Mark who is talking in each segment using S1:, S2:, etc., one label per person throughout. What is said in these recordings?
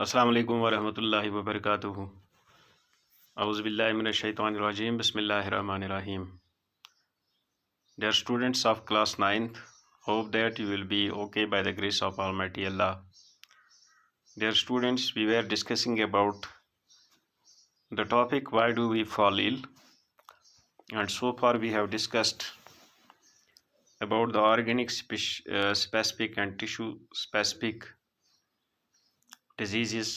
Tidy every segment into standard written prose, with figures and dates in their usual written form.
S1: अस्सलाम वालेकुम वरहमतुल्लाहि वबरकातुहू। औज़ु बिल्लाहि मिनश शैतानिर रजीम। बिस्मिल्लाहिर रहमानिर रहीम। Dear students of class 9th, hope that you will be okay by the grace of Almighty Allah. Dear students, we were discussing about the topic why do we fall ill, and so far we have discussed about the organic specific and tissue specific diseases,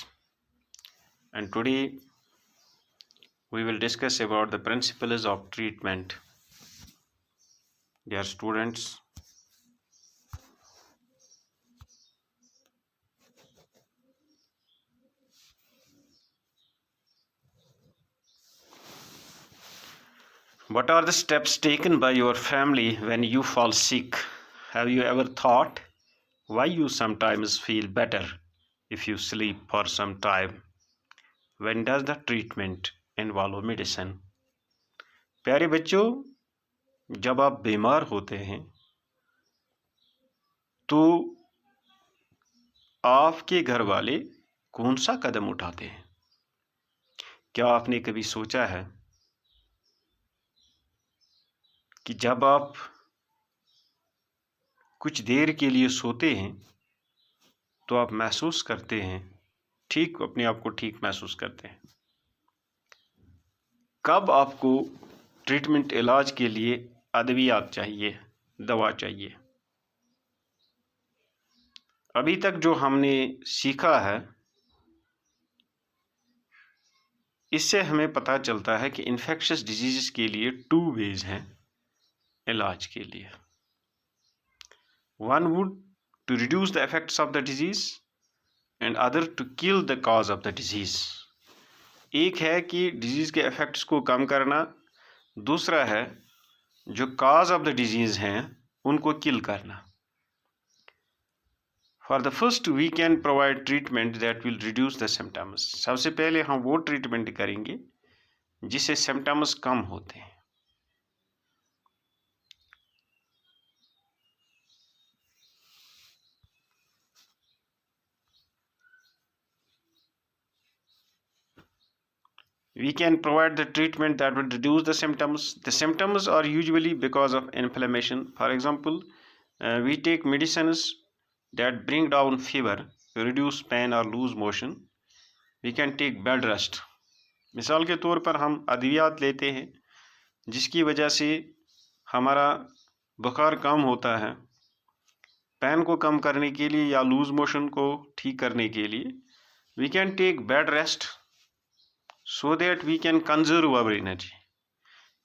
S1: and today we will discuss about the principles of treatment. Dear students, what are the steps taken by your family when you fall sick? Have you ever thought why you sometimes feel better if you sleep for some time? When does the treatment involve medicine? प्यारे बच्चों, जब आप बीमार होते हैं तो आपके घर वाले कौन सा कदम उठाते हैं? क्या आपने कभी सोचा है कि जब आप कुछ देर के लिए सोते हैं तो आप महसूस करते हैं ठीक, अपने आप को ठीक महसूस करते हैं? कब आपको ट्रीटमेंट इलाज के लिए अद्वियात चाहिए, दवा चाहिए? अभी तक जो हमने सीखा है इससे हमें पता चलता है कि इन्फेक्शियस डिजीज़ के लिए 2 वेज हैं इलाज के लिए। One would to reduce the effects of the disease and other to kill the cause of the disease. एक है कि डिजीज़ के इफेक्ट्स को कम करना, दूसरा है जो कॉज ऑफ द डिजीज़ हैं उनको किल करना। For the first we can provide treatment that will reduce the symptoms. सबसे पहले हम वो ट्रीटमेंट करेंगे जिससे सिम्टम्स कम होते हैं। We can provide the treatment that will reduce the symptoms. The symptoms are usually because of inflammation. For example, we take medicines that bring down fever, reduce pain or lose motion. We can take bed rest. मिसाल के तौर पर हम अद्वियात लेते हैं जिसकी वजह से हमारा बुखार कम होता है। पेन को कम करने के लिए या लूज मोशन को ठीक करने के लिए we can take bed rest so that we can conserve our energy.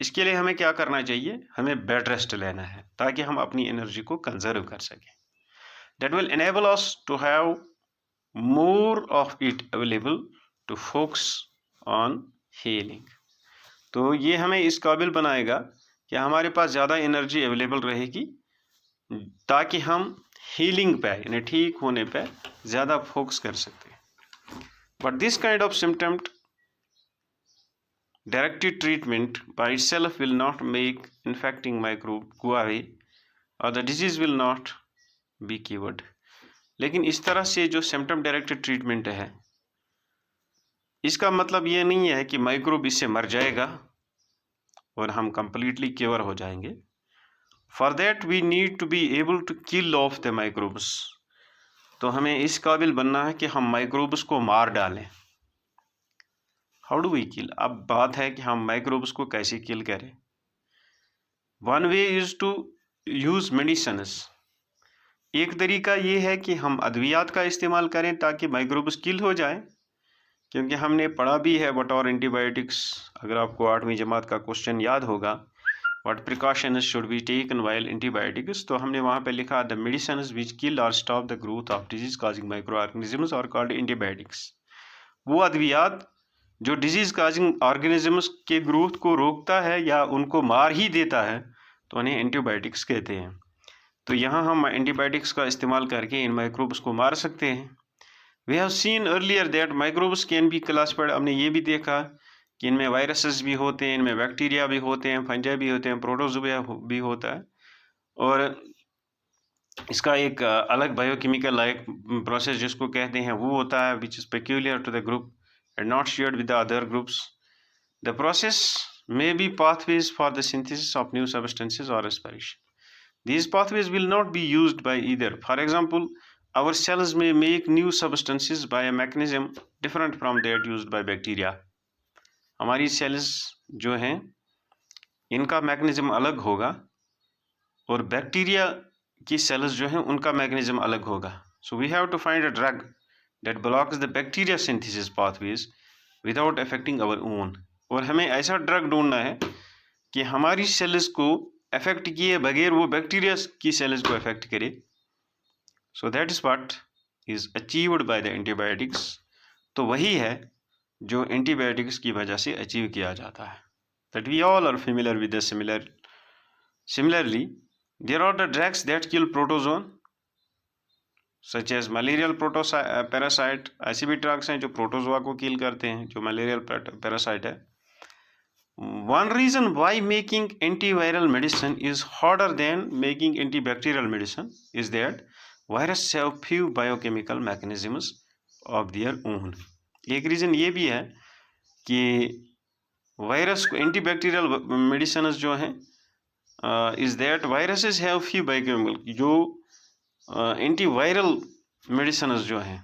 S1: इसके लिए हमें क्या करना चाहिए? हमें बेड रेस्ट लेना है ताकि हम अपनी एनर्जी को कंजर्व कर सकें। That will enable us to have more of it available to focus on healing. तो ये हमें इस काबिल बनाएगा कि हमारे पास ज़्यादा एनर्जी अवेलेबल रहेगी ताकि हम हीलिंग पे, यानी ठीक होने पे ज़्यादा फोकस कर सकते हैं। But this kind of symptom directed treatment by itself will not make infecting microbe go away or the disease will not be cured. लेकिन इस तरह से जो सिम्टम डायरेक्टेड ट्रीटमेंट है इसका मतलब ये नहीं है कि माइक्रोब इससे मर जाएगा और हम कंप्लीटली क्योर हो जाएंगे। For that we need to be able to kill off the microbes. तो हमें इस काबिल बनना है कि हम माइक्रोब्स को मार डालें। How do we kill? अब बात है कि हम माइक्रोब्स को कैसे किल करें। One way is to use medicines. एक तरीका ये है कि हम अद्वियात का इस्तेमाल करें ताकि माइक्रोब्स किल हो जाए, क्योंकि हमने पढ़ा भी है बतौर एंटीबायोटिक्स। अगर आपको 8वीं जमात का क्वेश्चन याद होगा, what precautions should be taken while antibiotics, तो हमने वहाँ पे लिखा द मेडिसिन्स विच किल और stop the growth of disease causing micro organisms और कॉल्ड एंटीबायोटिक्स। वो अद्वियात जो डिजीज काजिंग ऑर्गेनिजम्स के ग्रोथ को रोकता है या उनको मार ही देता है तो उन्हें एंटीबायोटिक्स कहते हैं। तो यहाँ हम एंटीबायोटिक्स का इस्तेमाल करके इन माइक्रोब्स को मार सकते हैं। We have seen earlier that microbes can be classified. हमने ये भी देखा कि इनमें वायरसेस भी होते हैं, इनमें बैक्टीरिया भी होते हैं, फंजाई भी होते हैं, प्रोटोजोआ भी होता है। और इसका एक अलग बायोकेमिकल लाइक प्रोसेस जिसको कहते हैं वो होता है which is peculiar to the group and not shared with the other groups. The process may be pathways for the synthesis of new substances or respiration. These pathways will not be used by either. For example, our cells may make new substances by a mechanism different from that used by bacteria. हमारी cells जो हैं इनका mechanism अलग होगा और bacteria की cells जो हैं उनका mechanism अलग होगा. So we have to find a drug that blocks the bacteria synthesis pathways without affecting our own. और हमें ऐसा ड्रग ढूंढना है कि हमारी सेल्स को अफेक्ट किए बगैर वो बैक्टीरिया की सेल्स को अफेक्ट करे. So that is what is achieved by the antibiotics. तो वही है जो एंटीबायोटिक्स की वजह से अचीव किया जाता है. That we all are familiar with the similarly there are the drugs that kill protozoa such as malarial parasite. ऐसे भी ड्रग्स हैं जो प्रोटोजोआ को किल करते हैं, जो मलेरियल पैरासाइट है. One reason why making antiviral medicine is harder than making antibacterial medicine is that virus have few biochemical mechanisms of their own. एक रीज़न ये भी है कि वायरस को एंटीबैक्टीरियल मेडिसिन जो हैं is that viruses have few biochemical. जो antiviral medicine जो हैं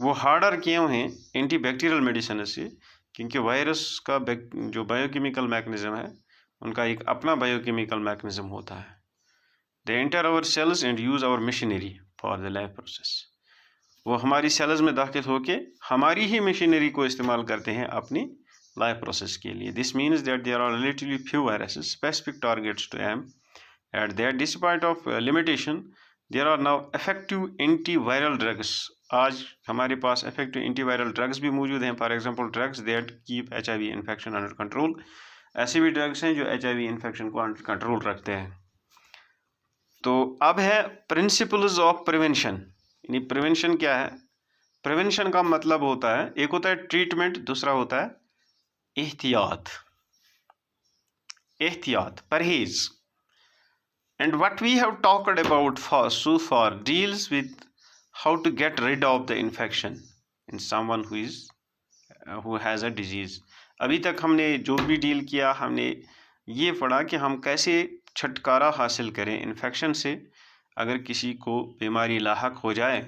S1: वो हार्डर क्यों हैं एंटीबैक्टीरियल मेडिसिन से, क्योंकि वायरस का जो बायोकेमिकल मैकेनिज्म है उनका एक अपना बायोकेमिकल मैकेनिज्म होता है. They enter our cells and use our machinery for the life process. वो हमारी सेल्स में दाखिल होके हमारी ही मशीनरी को इस्तेमाल करते हैं अपनी लाइफ प्रोसेस के लिए. This means that there are relatively few viruses specific targets to aim at that despite of limitation there are now effective antiviral drugs. आज हमारे पास इफेक्टिव एंटीवायरल ड्रग्स भी मौजूद हैं. For example drugs that keep HIV infection under control. ऐसे भी drugs हैं जो HIV इन्फेक्शन को अंडर कंट्रोल रखते हैं. तो अब है प्रिंसिपल्स ऑफ प्रिवेंशन. यानी प्रिवेंशन क्या है? प्रिवेंशन का मतलब होता है, एक होता है ट्रीटमेंट, दूसरा होता है एहतियात, परहेज. And what we have talked about so far deals with how to get rid of the infection in someone who has a disease. अभी तक हमने जो भी डील किया हमने ये पढ़ा कि हम कैसे छुटकारा हासिल करें इन्फेक्शन से अगर किसी को बीमारी लाहक हो जाए.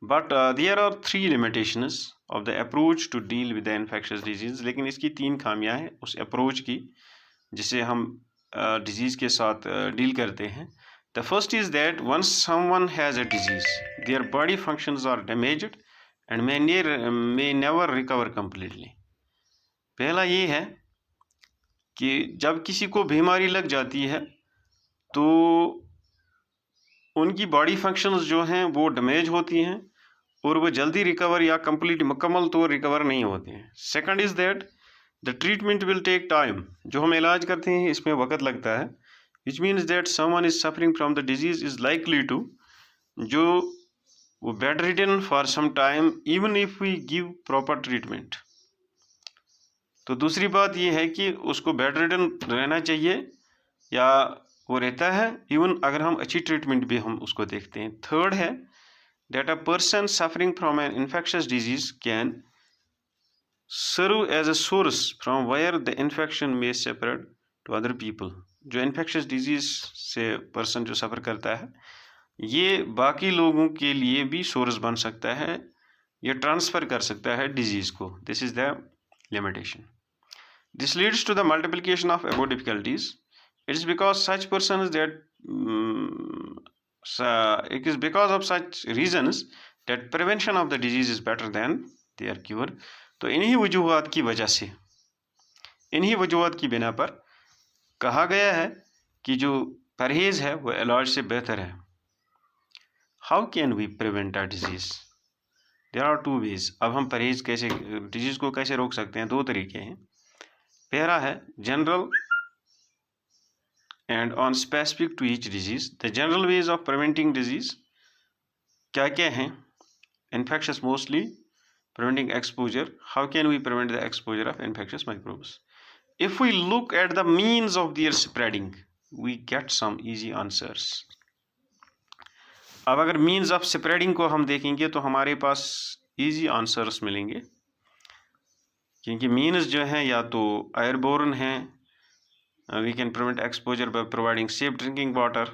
S1: But there are 3 limitations of the approach to deal with the infectious disease. लेकिन इसकी 3 खामियां हैं उस अप्रोच की जिसे हम डिजीज़ के साथ डील करते हैं. The first is that once someone has a disease, their body functions are damaged and may never recover completely. पहला ये है कि जब किसी को बीमारी लग जाती है तो उनकी बॉडी फंक्शंस जो हैं वो डैमेज होती हैं और वो जल्दी रिकवर या कंप्लीट मुकम्मल तौर रिकवर नहीं होते हैं. Second is that the treatment will take time. जो हम इलाज करते हैं इसमें वक्त लगता है. Which means that someone is suffering from the disease is likely to जो वो bedridden for some time even if we give proper treatment. तो दूसरी बात ये है कि उसको bedridden रहना चाहिए या वो रहता है इवन अगर हम अच्छी ट्रीटमेंट भी हम उसको देखते हैं. थर्ड है that a person suffering from an infectious disease can serve as a source from where the infection may spread to other people. जो इन्फेक्शियस डिजीज़ से पर्सन जो सफ़र करता है ये बाकी लोगों के लिए भी सोर्स बन सकता है, ये ट्रांसफ़र कर सकता है डिजीज़ को. This is the limitation. This leads to the multiplication of above difficulties. It is because such person that it is because of such reasons that prevention of the disease is better than their cure. तो इन्हीं वजूहात की वजह से, इन्हीं वजूहात की बिना पर कहा गया है कि जो परहेज है वो इलाज से बेहतर है. How can we prevent a disease? There are 2 ways. अब हम परहेज कैसे, डिजीज़ को कैसे रोक सकते हैं? 2 तरीके हैं. पहला है general and on specific to each disease. The general ways of preventing disease क्या क्या हैं? Infectious mostly, preventing exposure. How can we prevent the exposure of infectious microbes? If we look at the means of their spreading, we get some easy answers. अब अगर means of spreading को हम देखेंगे तो हमारे पास इजी आंसर्स मिलेंगे, क्योंकि means जो हैं या तो एयरबोर्न हैं, we can prevent exposure by providing safe drinking water.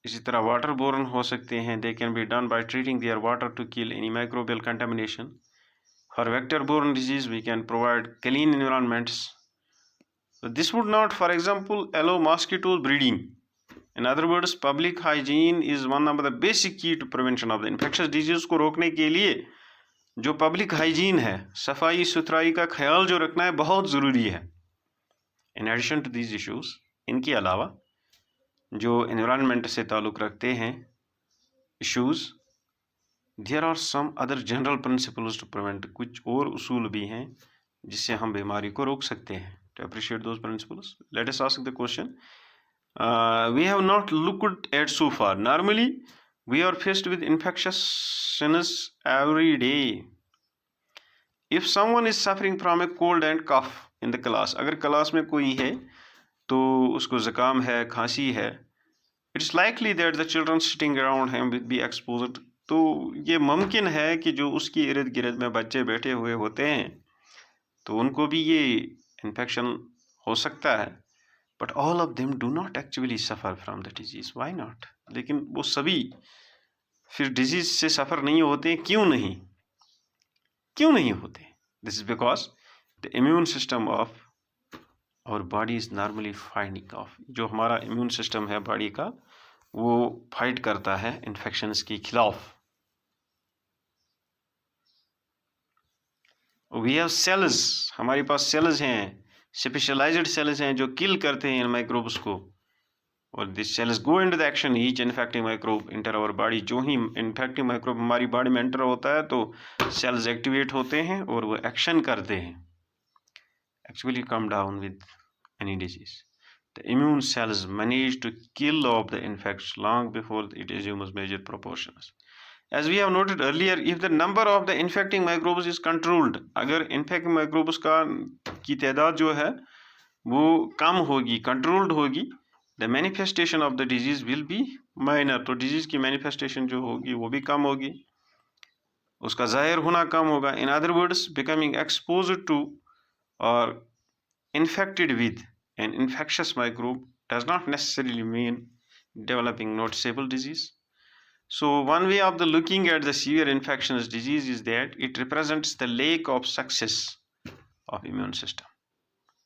S1: इसी तरह वाटर बोर्न हो सकते हैं, they can be done by treating their water to kill any microbial contamination. For vector borne disease we can provide clean environments. This would not for example allow mosquito breeding. In other words, public hygiene is one of the basic key to prevention of the infectious disease को रोकने के लिए जो public hygiene है, सफाई सुथराई का ख्याल जो रखना है, बहुत ज़रूरी है। In addition to these issues, इनके अलावा जो एनवायरनमेंट से ताल्लुक़ रखते हैं issues, there are some other general principles to prevent, कुछ और उसूल भी हैं जिससे हम बीमारी को रोक सकते हैं। To appreciate those principles, let us ask the question we have not looked at so far. Normally we are faced with infectious sickness every day. If someone is suffering from a cold and cough in the class, अगर class में कोई है तो उसको ज़ुकाम है, खांसी है, it's likely that the children sitting around him will be exposed. तो ये मुमकिन है कि जो उसकी इर्द गिर्द में बच्चे बैठे हुए होते हैं तो उनको भी ये इन्फेक्शन हो सकता है। But all of them do not actually suffer from the disease. Why not? लेकिन वो सभी फिर डिजीज से सफ़र नहीं होते। क्यों नहीं? क्यों नहीं होते? This is because the immune system of our body is normally fighting off. जो हमारा इम्यून सिस्टम है बॉडी का, वो फाइट करता है इन्फेक्शंस के खिलाफ। We have cells, हमारे पास सेल्स हैं, स्पेशलाइज्ड सेल्स हैं जो किल करते हैं इन माइक्रोब्स को, और this cells go into the action each infecting microbe enter our body. जो ही इन्फेक्टिंग माइक्रोब हमारी बॉडी में एंटर होता है तो सेल्स एक्टिवेट होते हैं और वो एक्शन करते हैं, actually come down with any disease. The immune cells manage to kill off the infection long before it assumes major proportions. As we have noted earlier, if the number of the infecting microbes is controlled, अगर infecting microbes की तादाद जो है वो कम होगी, controlled होगी, the manifestation of the disease will be minor. तो disease की मैनिफेस्टेशन जो होगी वो भी कम होगी, उसका ज़ाहिर होना कम होगा। In other words, becoming exposed to or infected with an infectious microbe does not necessarily mean developing noticeable disease. So one way of the looking at the severe infectious disease is that it represents the lack of success of immune system.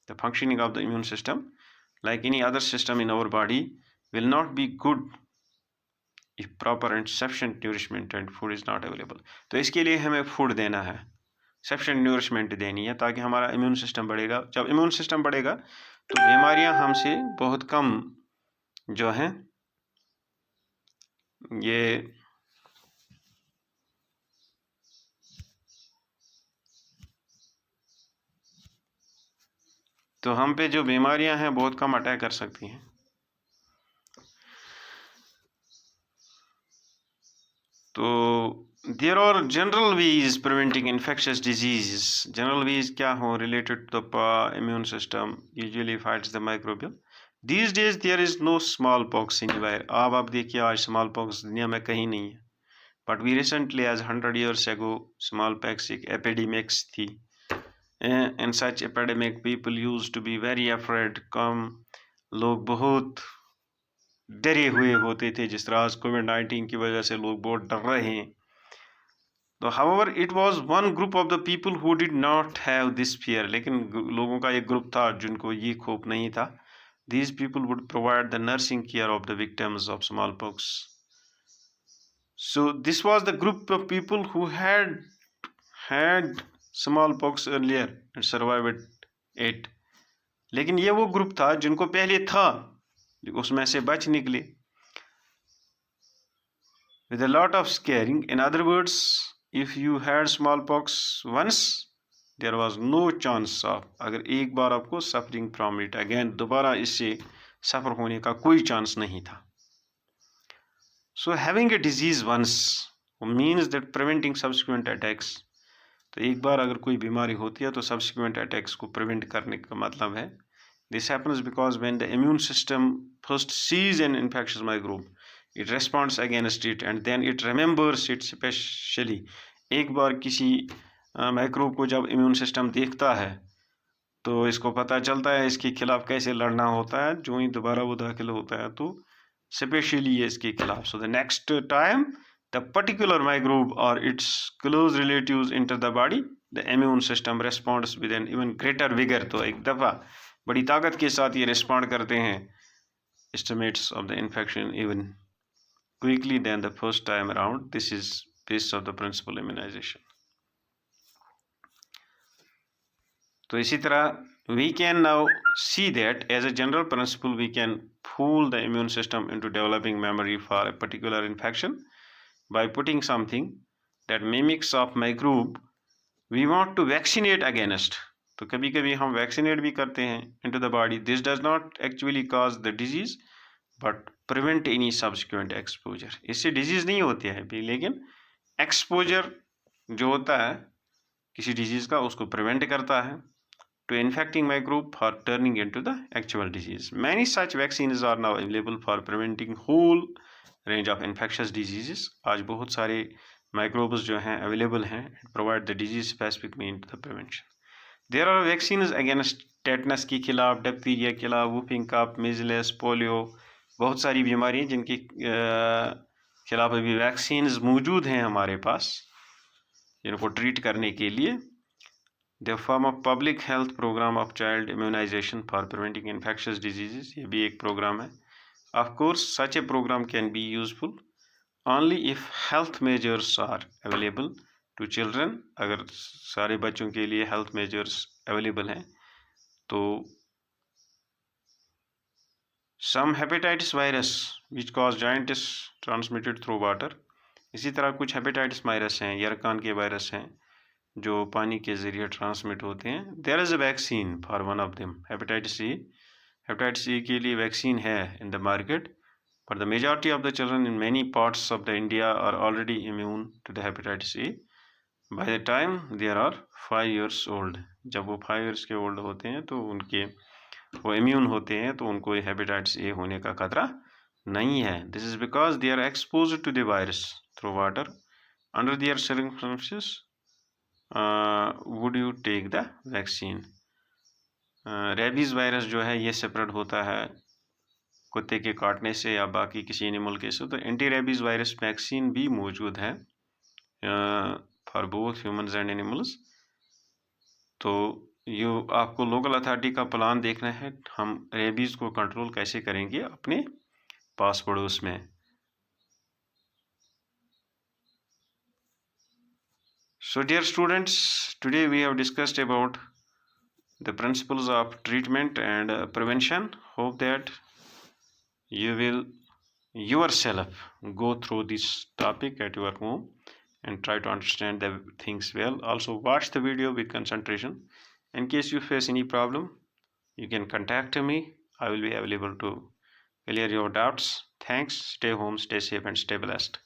S1: The functioning of the immune system, like any other system in our body, will not be good if proper and sufficient nourishment and food is not available. तो इसके लिए हमें food देना है, sufficient nourishment देनी है, ताकि हमारा इम्यून सिस्टम बढ़ेगा। जब इम्यून सिस्टम बढ़ेगा तो बीमारियां हमसे बहुत कम जो हैं ये तो हम पे जो बीमारियां हैं बहुत कम अटैक कर सकती हैं। तो there are general ways preventing infectious disease. General ways क्या हो? Related to the immune system usually fights the microbial. These days there is no small pox anywhere. आप देखिए आज स्मॉल पॉक्स दुनिया में कहीं नहीं है, but we recently as 100 years ago small pox एक एपिडेमिक्स थी। In such epidemic people used to be very afraid. लोग बहुत डरे हुए होते थे, जिस तरह आज कोविड-19 की वजह से लोग बहुत डर रहे हैं। तो however it was one group of the people who did not have this fear. लेकिन लोगों का एक ग्रुप था जिनको ये खौफ नहीं था। These people would provide the nursing care of the victims of smallpox. So this was the group of people who had smallpox earlier and survived it. लेकिन ये वो ग्रुप था जिनको पहले था, उसमें से बच निकले with a lot of scaring. In other words, if you had smallpox once, there was no chance of, अगर एक बार आपको suffering from it again, दोबारा इससे सफ़र होने का कोई चांस नहीं था। So having a disease once means that preventing subsequent attacks. तो एक बार अगर कोई बीमारी होती है तो सब्सिक्वेंट अटैक्स को प्रिवेंट करने का मतलब है। This happens because when the immune system first sees an infectious microbe, it responds against it and then it remembers it specially. एक बार किसी माइक्रोब को जब इम्यून सिस्टम देखता है तो इसको पता चलता है इसके खिलाफ कैसे लड़ना होता है। जो ही दोबारा वो दाखिल होता है तो स्पेशली ये इसके खिलाफ। So the next time the particular microbe और its close relatives enter the body, the immune system responds with an even greater vigour. तो एक दफ़ा बड़ी ताकत के साथ ये रिस्पॉन्ड करते हैं estimates of the infection even quickly than the first time around. This is based on the principal immunization. तो इसी तरह we can now see that as a general principle we can fool the immune system into developing memory for a particular infection by putting something that mimics of microbe we want to vaccinate against. तो कभी कभी हम vaccinate भी करते हैं into the body. This does not actually cause the disease but prevent any subsequent exposure. इससे disease नहीं होती है भी, लेकिन एक्सपोजर जो होता है किसी डिजीज का उसको प्रिवेंट करता है to infecting microbe for turning into the actual disease. Many such vaccines are now available for preventing whole range of infectious diseases. आज बहुत सारे microbes जो हैं available हैं and provide the disease specific mean to the prevention. There are vaccines against tetanus के खिलाफ, diphtheria के खिलाफ, whooping cough, measles, polio, बहुत सारी बीमारियां जिनके खिलाफ अभी वैक्सीन्स मौजूद हैं हमारे पास जिनको ट्रीट करने के लिए. The form of public health program of child immunization for preventing infectious diseases, ये भी एक प्रोग्राम है. Of course, such a program can be useful only if health measures are available to children. अगर सारे बच्चों के लिए health measures available हैं तो some hepatitis virus which cause jaundice transmitted through water. इसी तरह कुछ हेपेटाइटिस वायरस हैं, यरकान के वायरस हैं जो पानी के ज़रिए ट्रांसमिट होते हैं. There is a vaccine for one of them, hepatitis A. Hepatitis A के लिए वैक्सीन है in the market, but the majority of the children in many parts of the India are already immune to the hepatitis A by the time they are 5 years old. जब वो 5 years के old होते हैं तो उनके वो immune होते हैं तो उनको हेपेटाइटिस ए होने का खतरा नहीं है. This is because they are exposed to the virus through water under their circumstances. Would you take the vaccine. Rabies virus जो है ये स्प्रेड होता है कुत्ते के काटने से या बाकी किसी एनिमल के से, तो एंटी रेबीज़ वायरस वैक्सीन भी मौजूद है for both humans and animals. तो ये आपको लोकल अथॉरिटी का प्लान देखना है, हम रेबीज़ को कंट्रोल कैसे करेंगे अपने पास पड़ोस में. So dear students, today we have discussed about the principles of treatment and prevention. Hope that you will yourself go through this topic at your home and try to understand the things well. Also watch the video with concentration. In case you face any problem, you can contact me. I will be available to clear your doubts. Thanks. Stay home, stay safe and stay blessed.